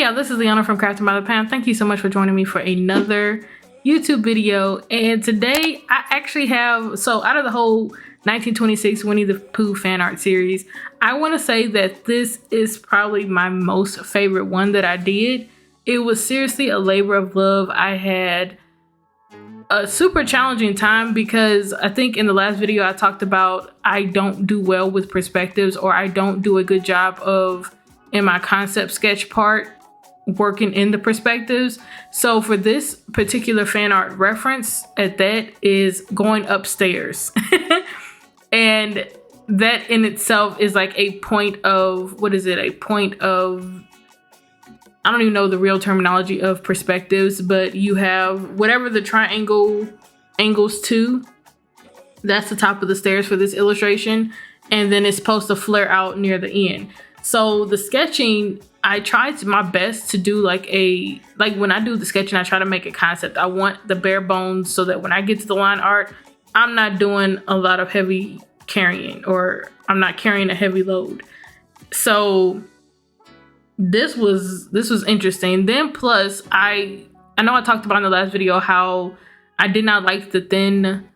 y'all, this is Liana from Crafting by the Pound. Thank you so much for joining me for another YouTube video. And today I actually have, so out of the whole 1926 Winnie the Pooh fan art series, I want to say that this is probably my most favorite one that I did. It was seriously a labor of love. I had a super challenging time because I think in the last video I talked about I don't do well with perspectives, or I don't do a good job of, in my concept sketch part, working in the perspectives. So for this particular fan art reference at that is going upstairs. And that in itself is like a point of, what is it? A point of, I don't even know the real terminology of perspectives, but you have whatever the triangle angles to, that's the top of the stairs for this illustration. And then it's supposed to flare out near the end. So the sketching, I tried my best to do like when I do the sketching, I try to make a concept. I want the bare bones so that when I get to the line art, I'm not doing a lot of heavy carrying, or I'm not carrying a heavy load. So this was interesting. Then plus I know I talked about in the last video how I did not like the thin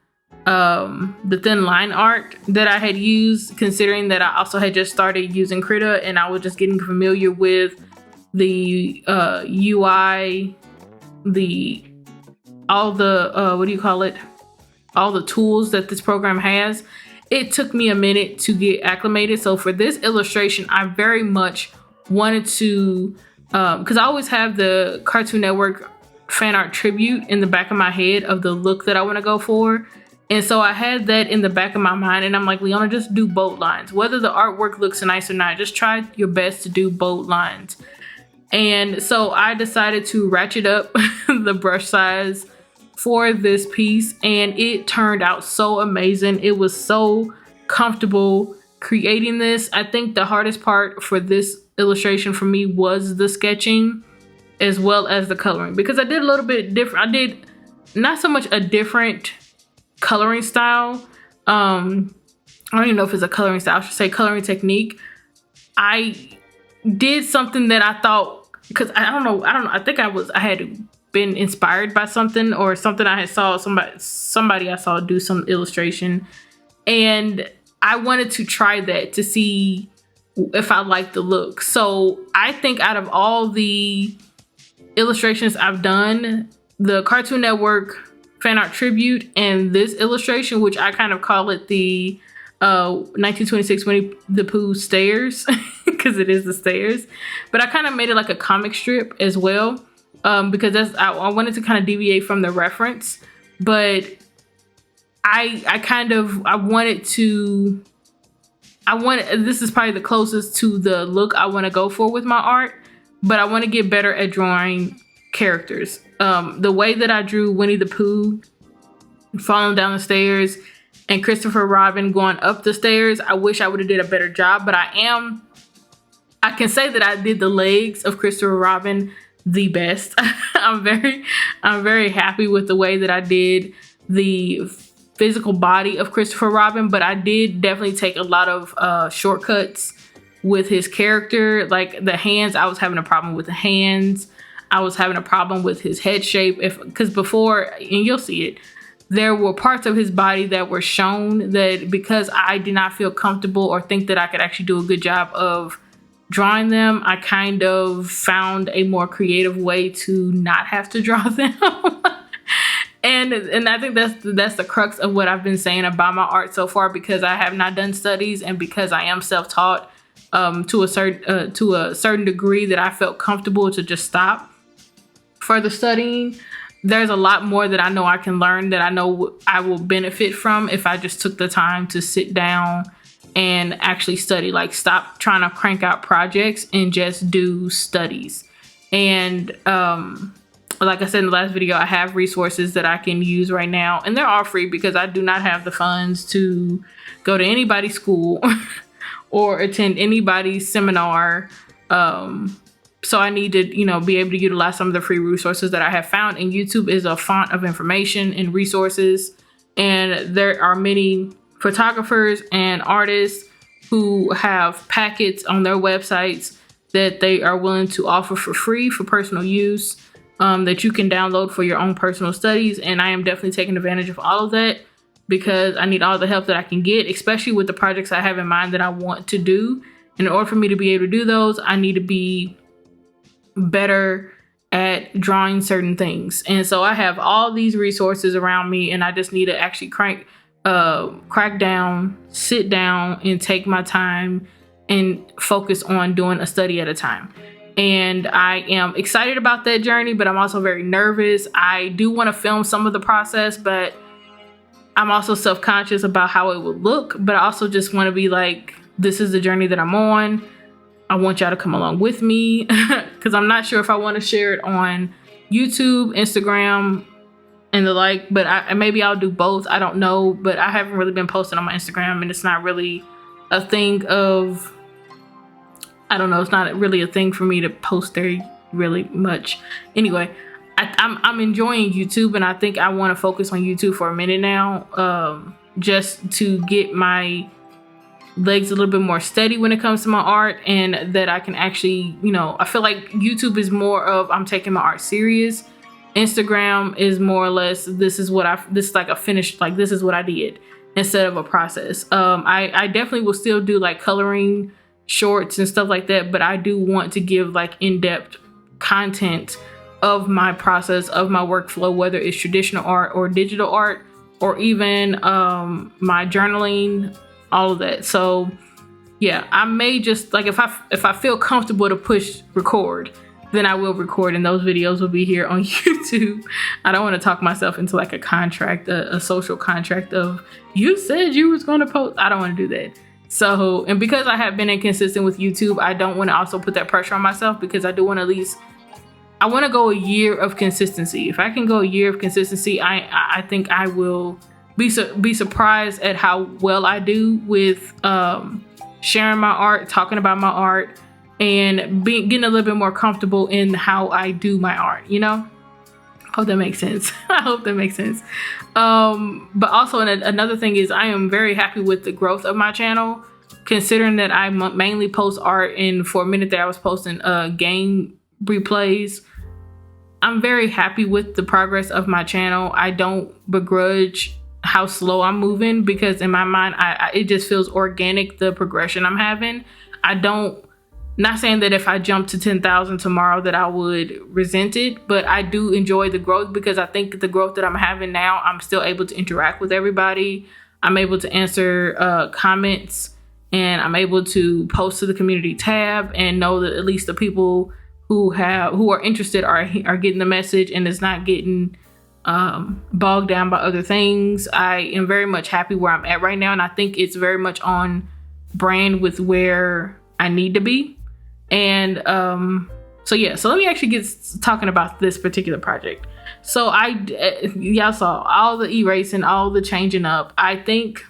line art that I had used, considering that I also had just started using KRITA and I was just getting familiar with the UI, all the tools that this program has. It took me a minute to get acclimated. So for this illustration, I very much wanted to, because I always have the Cartoon Network fan art tribute in the back of my head of the look that I want to go for. And so I had that in the back of my mind, and I'm like, Liana, just do bold lines. Whether the artwork looks nice or not, just try your best to do bold lines. And so I decided to ratchet up the brush size for this piece, and it turned out so amazing. It was so comfortable creating this. I think the hardest part for this illustration for me was the sketching as well as the coloring, because I did a little bit different. I did not so much a different coloring style. I don't even know if it's a coloring style. I should say coloring technique. I did something that I thought, because I don't know. I think I had been inspired by something, or something I had saw somebody I saw do some illustration, and I wanted to try that to see if I liked the look. So I think out of all the illustrations I've done, the Cartoon Network fan art tribute and this illustration, which I kind of call it the 1926 Winnie the Pooh stairs, because it is the stairs, but I kind of made it like a comic strip as well, because I wanted to kind of deviate from the reference, but I wanted this is probably the closest to the look I want to go for with my art, but I want to get better at drawing characters. The way that I drew Winnie the Pooh falling down the stairs and Christopher Robin going up the stairs, I wish I would have did a better job, but I can say that I did the legs of Christopher Robin the best. I'm very happy with the way that I did the physical body of Christopher Robin, but I did definitely take a lot of shortcuts with his character. Like the hands, I was having a problem with the hands. I was having a problem with his head shape, because before, and you'll see it, there were parts of his body that were shown that, because I did not feel comfortable or think that I could actually do a good job of drawing them, I kind of found a more creative way to not have to draw them. And I think that's the crux of what I've been saying about my art so far, because I have not done studies, and because I am self-taught to a certain degree, that I felt comfortable to just stop further studying. There's a lot more that I know I can learn, that I know I will benefit from if I just took the time to sit down and actually study. Like, stop trying to crank out projects and just do studies. And like I said in the last video, I have resources that I can use right now, and they're all free because I do not have the funds to go to anybody's school or attend anybody's seminar. So I need to, be able to utilize some of the free resources that I have found. And YouTube is a font of information and resources. And there are many photographers and artists who have packets on their websites that they are willing to offer for free for personal use, that you can download for your own personal studies. And I am definitely taking advantage of all of that because I need all the help that I can get, especially with the projects I have in mind that I want to do. In order for me to be able to do those, I need to be better at drawing certain things. And so I have all these resources around me, and I just need to actually crack down, sit down, and take my time and focus on doing a study at a time. And I am excited about that journey, but I'm also very nervous. I do want to film some of the process, but I'm also self-conscious about how it will look. But I also just want to be like, this is the journey that I'm on. I want y'all to come along with me because I'm not sure if I want to share it on YouTube, Instagram, and the like, but maybe I'll do both. I don't know, but I haven't really been posting on my Instagram, and it's not really a thing of, I don't know, it's not really a thing for me to post there really much. Anyway, I'm enjoying YouTube, and I think I want to focus on YouTube for a minute now, just to get my legs a little bit more steady when it comes to my art, and that I can actually, you know, I feel like YouTube is more of I'm taking my art serious. Instagram is more or less this is like a finished, like this is what I did instead of a process. I definitely will still do like coloring shorts and stuff like that, but I do want to give like in-depth content of my process, of my workflow, whether it's traditional art or digital art, or even my journaling, all of that. So yeah, I may just like, if I feel comfortable to push record, then I will record, and those videos will be here on YouTube. I don't want to talk myself into like a contract, a social contract of you said you was going to post. I don't want to do that. So, and because I have been inconsistent with YouTube, I don't want to also put that pressure on myself, because I do want to at least, I want to go a year of consistency. If I can go a year of consistency, I think I will be surprised at how well I do with sharing my art, talking about my art, and getting a little bit more comfortable in how I do my art, you know? Hope that makes sense. I hope that makes sense. But also another thing is I am very happy with the growth of my channel, considering that I mainly post art, and for a minute there I was posting game replays. I'm very happy with the progress of my channel. I don't begrudge how slow I'm moving, because in my mind, it just feels organic, the progression I'm having. Not saying that if I jumped to 10,000 tomorrow that I would resent it, but I do enjoy the growth, because I think the growth that I'm having now, I'm still able to interact with everybody. I'm able to answer comments, and I'm able to post to the community tab and know that at least the people who are interested are getting the message, and it's not getting bogged down by other things. I am very much happy where I'm at right now, and I think it's very much on brand with where I need to be. And so let me actually get talking about this particular project. So y'all saw all the erasing, all the changing up. I think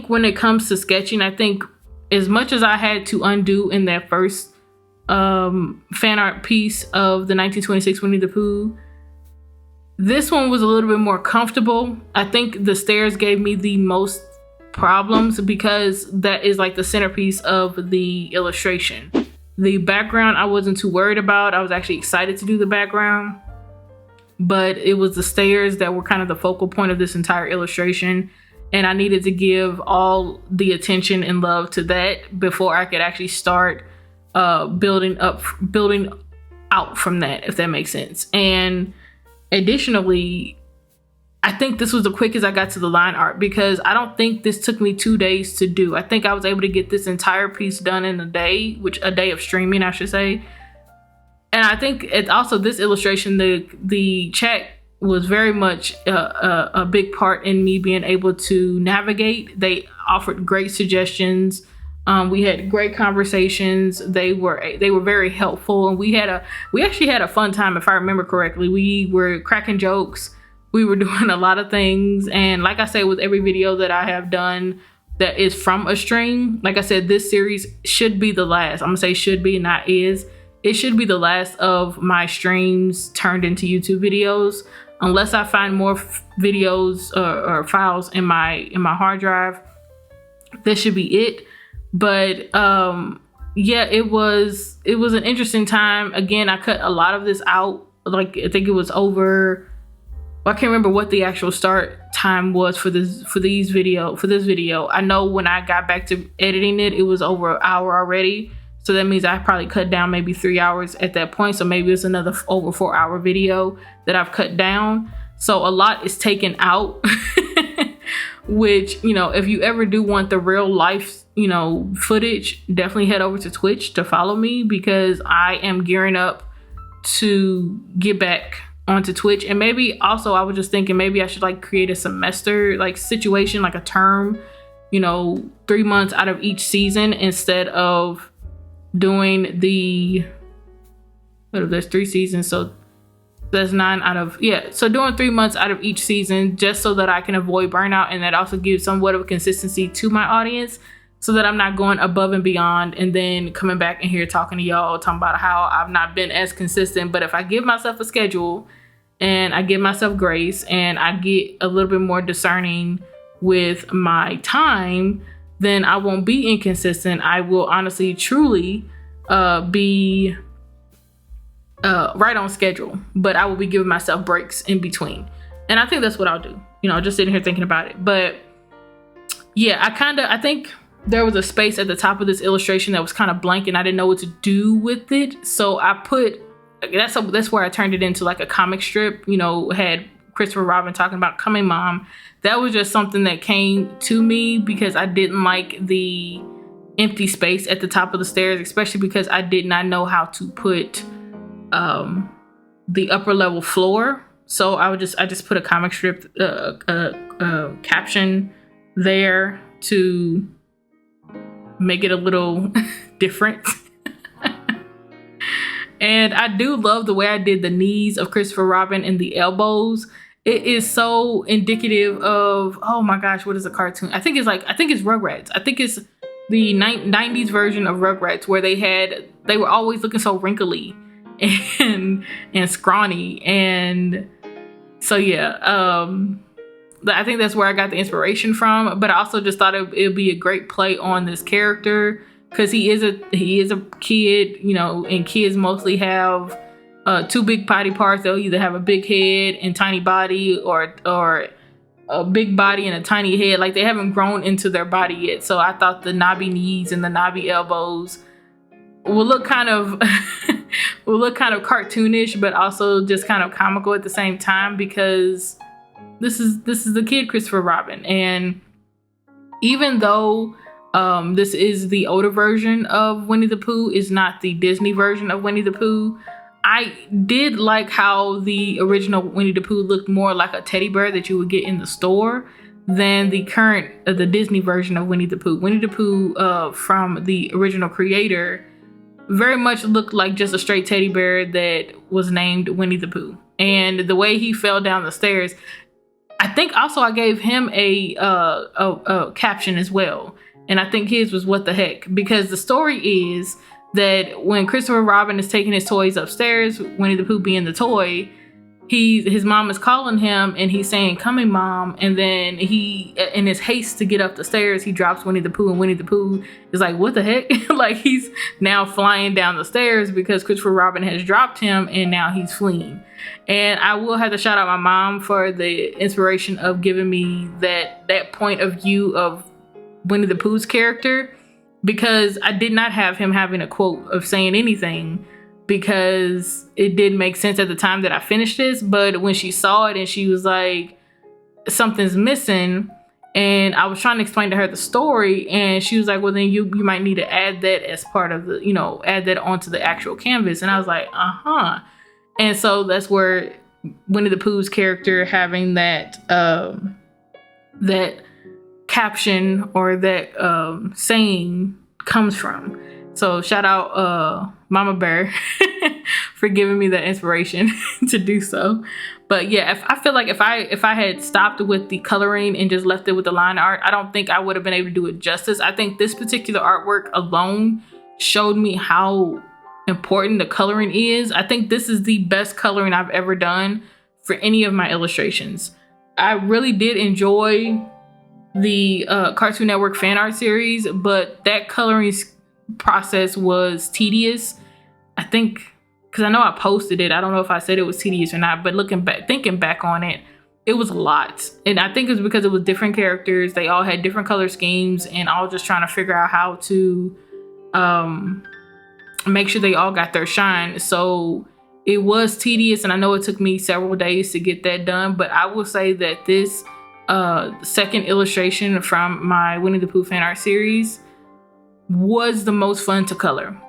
when it comes to sketching, I think as much as I had to undo in that first fan art piece of the 1926 Winnie the Pooh, this one was a little bit more comfortable. I think the stairs gave me the most problems, because that is like the centerpiece of the illustration. The background I wasn't too worried about. I was actually excited to do the background, but it was the stairs that were kind of the focal point of this entire illustration, and I needed to give all the attention and love to that before I could actually start building out from that, if that makes sense. And additionally, I think this was the quickest I got to the line art, because I don't think this took me 2 days to do. I think I was able to get this entire piece done in a day, a day of streaming, I should say. And I think also this illustration, the chat was very much a big part in me being able to navigate. They offered great suggestions. We had great conversations. They were very helpful, and we actually had a fun time, if I remember correctly. We were cracking jokes. We were doing a lot of things, and like I said, with every video that I have done that is from a stream, like I said, this series should be the last. I'm gonna say should be, not is. It should be the last of my streams turned into YouTube videos, unless I find more videos or files in my hard drive. This should be it. But yeah, it was an interesting time. Again, I cut a lot of this out. Like, I think it was over, I can't remember what the actual start time was for this video. I know when I got back to editing it, it was over an hour already. So that means I probably cut down maybe 3 hours at that point. So maybe it's another over 4 hour video that I've cut down. So a lot is taken out, which, you know, if you ever do want the real life, you know, footage, definitely head over to Twitch to follow me, because I am gearing up to get back onto Twitch. And maybe also, I was just thinking maybe I should like create a semester like situation, like a term, you know, 3 months out of each season, instead of doing the, what if there's 3 seasons, so that's 9 out of, yeah, so doing 3 months out of each season, just so that I can avoid burnout, and that also gives somewhat of a consistency to my audience, so that I'm not going above and beyond and then coming back in here talking to y'all, talking about how I've not been as consistent. But if I give myself a schedule and I give myself grace and I get a little bit more discerning with my time, then I won't be inconsistent. I will honestly, truly be right on schedule, but I will be giving myself breaks in between. And I think that's what I'll do, you know, just sitting here thinking about it. But yeah, I think there was a space at the top of this illustration that was kind of blank and I didn't know what to do with it. So I put, that's where I turned it into like a comic strip, you know, had Christopher Robin talking about coming mom. That was just something that came to me because I didn't like the empty space at the top of the stairs, especially because I did not know how to put the upper level floor. So I just put a comic strip caption there to make it a little different. And I do love the way I did the knees of Christopher Robin and the elbows. It is so indicative of, oh my gosh, what is a cartoon? I think it's Rugrats. I think it's the 90s version of Rugrats, where they were always looking so wrinkly and scrawny. And so yeah, I think that's where I got the inspiration from. But I also just thought it would be a great play on this character, because he is a kid, you know, and kids mostly have 2 big body parts. They'll either have a big head and tiny body, or a big body and a tiny head. Like, they haven't grown into their body yet. So I thought the knobby knees and the knobby elbows will look kind of cartoonish, but also just kind of comical at the same time, because this is the kid Christopher Robin. And even though this is the older version of Winnie the Pooh, is not the Disney version of Winnie the Pooh, I did like how the original Winnie the Pooh looked more like a teddy bear that you would get in the store than the current the Disney version of Winnie the Pooh. Winnie the Pooh from the original creator very much looked like just a straight teddy bear that was named Winnie the Pooh. And the way he fell down the stairs, I think also I gave him a caption as well. And I think his was "What the heck?" Because the story is that when Christopher Robin is taking his toys upstairs, Winnie the Pooh being the toy, his mom is calling him and he's saying, "Coming, mom." And then he, in his haste to get up the stairs, he drops Winnie the Pooh, and Winnie the Pooh is like, "What the heck?" Like, he's now flying down the stairs because Christopher Robin has dropped him and now he's fleeing. And I will have to shout out my mom for the inspiration of giving me that point of view of Winnie the Pooh's character, because I did not have him having a quote of saying anything, because it didn't make sense at the time that I finished this. But when she saw it and she was like, something's missing, and I was trying to explain to her the story, and she was like, well, then you might need to add that as part of the, you know, add that onto the actual canvas. And I was like, and so that's where Winnie the Pooh's character having that caption or that saying comes from. So shout out Mama Bear for giving me that inspiration to do so. But yeah, I feel like if I had stopped with the coloring and just left it with the line art, I don't think I would have been able to do it justice. I think this particular artwork alone showed me how important the coloring is. I think this is the best coloring I've ever done for any of my illustrations. I really did enjoy the Cartoon Network fan art series, but that coloring process was tedious. I think, because I know I posted it, I don't know if I said it was tedious or not, but thinking back on it, it was a lot. And I think it's because it was different characters. They all had different color schemes, and all just trying to figure out how to make sure they all got their shine. So it was tedious, and I know it took me several days to get that done, but I will say that this second illustration from my Winnie the Pooh fan art series was the most fun to color.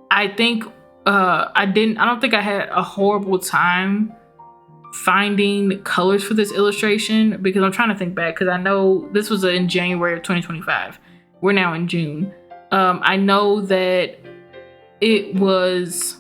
I think I don't think I had a horrible time finding colors for this illustration, because I'm trying to think back, because I know this was in January of 2025. We're now in June. I know that it was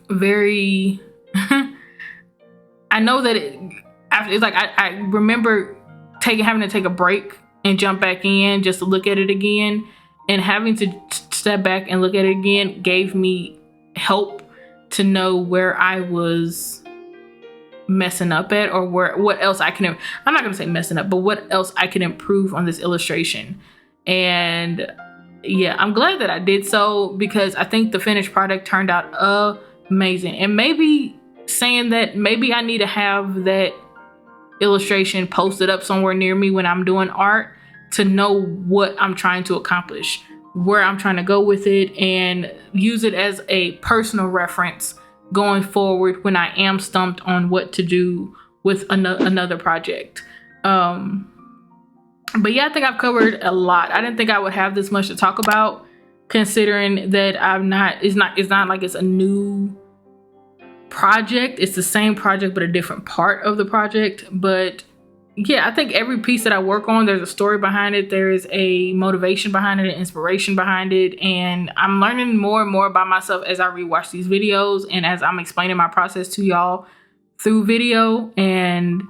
very I know that it's like I remember having to take a break and jump back in just to look at it again, and having to step back and look at it again gave me help to know where I was messing up at, or what else I can, I'm not gonna say messing up, but what else I can improve on this illustration. And yeah, I'm glad that I did so, because I think the finished product turned out amazing. And maybe saying that, maybe I need to have that illustration posted up somewhere near me when I'm doing art, to know what I'm trying to accomplish, where I'm trying to go with it, and use it as a personal reference going forward when I am stumped on what to do with another project. But yeah, I think I've covered a lot. I didn't think I would have this much to talk about, considering that it's not like it's a new project. It's the same project, but a different part of the project. But yeah, I think every piece that I work on, there's a story behind it. There is a motivation behind it, an inspiration behind it. And I'm learning more and more about myself as I rewatch these videos, and as I'm explaining my process to y'all through video. And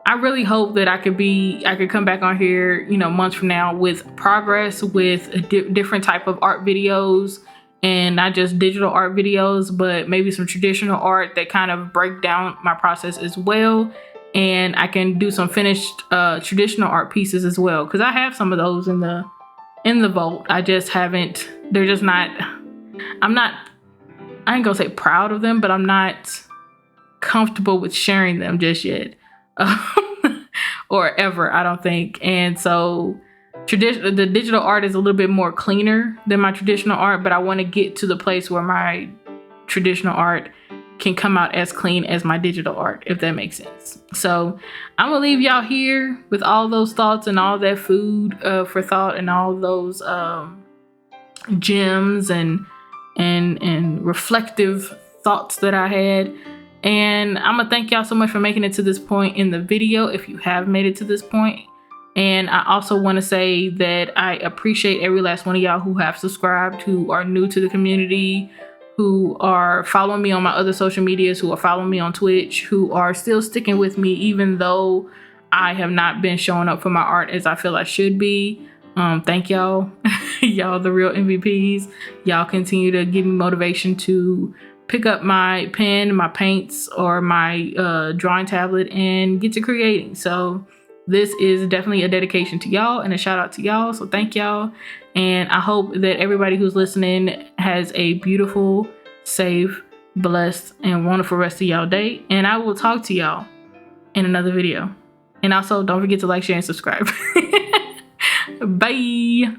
I really hope that I could come back on here, months from now with progress, with a different type of art videos, and not just digital art videos, but maybe some traditional art that kind of break down my process as well. And I can do some finished traditional art pieces as well, because I have some of those in the vault. I just haven't, they're just not, I ain't gonna say proud of them, but I'm not comfortable with sharing them just yet. Or ever, I don't think. And so the digital art is a little bit more cleaner than my traditional art, but I want to get to the place where my traditional art can come out as clean as my digital art, if that makes sense. So I'm gonna leave y'all here with all those thoughts and all that food for thought, and all those gems and reflective thoughts that I had. And I'm gonna thank y'all so much for making it to this point in the video, if you have made it to this point. And I also want to say that I appreciate every last one of y'all who have subscribed, who are new to the community, who are following me on my other social medias, who are following me on Twitch, who are still sticking with me even though I have not been showing up for my art as I feel I should be. Thank y'all. Y'all the real MVPs. Y'all continue to give me motivation to pick up my pen, my paints, or my drawing tablet and get to creating. So this is definitely a dedication to y'all and a shout out to y'all. So thank y'all. And I hope that everybody who's listening has a beautiful, safe, blessed, and wonderful rest of y'all day. And I will talk to y'all in another video. And also don't forget to like, share, and subscribe. Bye.